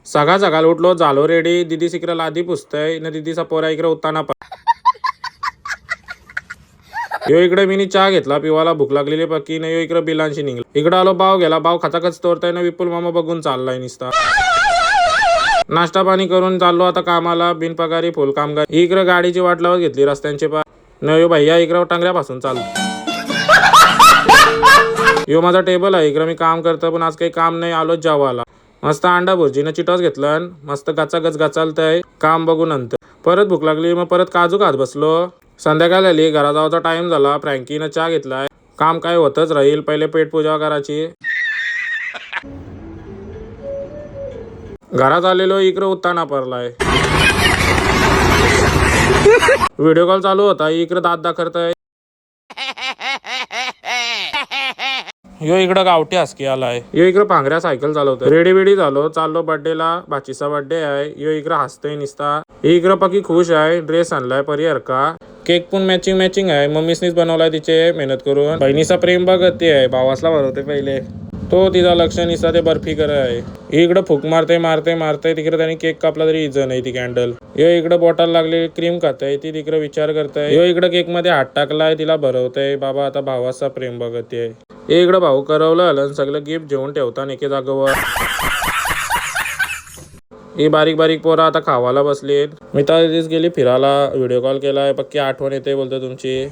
सकाळ सकाळ उठलो झालो रेडी दीदी इकडे लादी पुसतय ना दीदीचा पोरा इकडे उत्ताना यो इकडे मी चहा घेतला पिवाला भूक लागलेली पक्की ना यो इकडे बिलांशी निघला इकडे आलो बाव गेला बाव खचाखच तोरताय ना विपुल मामा बघून चाललाय निसता नाश्ता पाणी करून चाललो आता कामाला बिनपगारी फुल कामगार इकडे गाडीची वाट लावत घेतली रस्त्यांचे पा न यो भैया इकडे टांगऱ्यापासून चालतो यो माझा टेबल आहे इकडे मी काम करतो पण आज काही काम नाही आलो जेवायला मस्त अंडा भुर्जीनं चिटॉस घेतलं मस्त गचागच गचालतंय काम बघू नंतर परत भूक लागली मग परत काजू खात बसलो संध्याकाळ झाली घरा जावाचा टाइम झाला फ्रँकीनं चहा घेतलाय काम काय होतच राहील पहिले पेट पूजा करायची घरात आलेलो इकडे उत्ताना पडलाय व्हिडिओ कॉल चालू होता इकडे दात दाखवताय यो इकडं गावठी हसकी आलाय यो इकडं पांघऱ्या सायकल चालवतोय रेडी बेडी झालो चाललो बर्थडेला बाचीचा बर्थडे आहे यो इकडं हसतोय निसता इकडं पकी खुश आहे ड्रेस आणलाय परियर का केक पण मॅचिंग आहे मम्मीसनीच बनवलाय तिचे मेहनत करून बहिणीचा प्रेम बघते आहे भावासला भरवते पहिले तो तिचा लक्ष निसता ते बर्फी कर आहे इकडं फुक मारते तिकडे त्यांनी केक कापला तरी इज्जत नाही ती कॅन्डल यो इकडं बॉटल लागली क्रीम खाताय ती तिकडे विचार करताय यो इकडं केक मध्ये हात टाकलाय तिला भरवतय बाबा आता भावाचा प्रेम बघते आहे इकडं भाऊ करवलं आलं सगळं गिफ्ट जेवून ठेवता एके जागेवर ही बारीक बारीक पोरं आता खावायला बसलीत मी तर गेली फिरायला व्हिडिओ कॉल केलाय पक्की आठवण येते बोलतो तुमची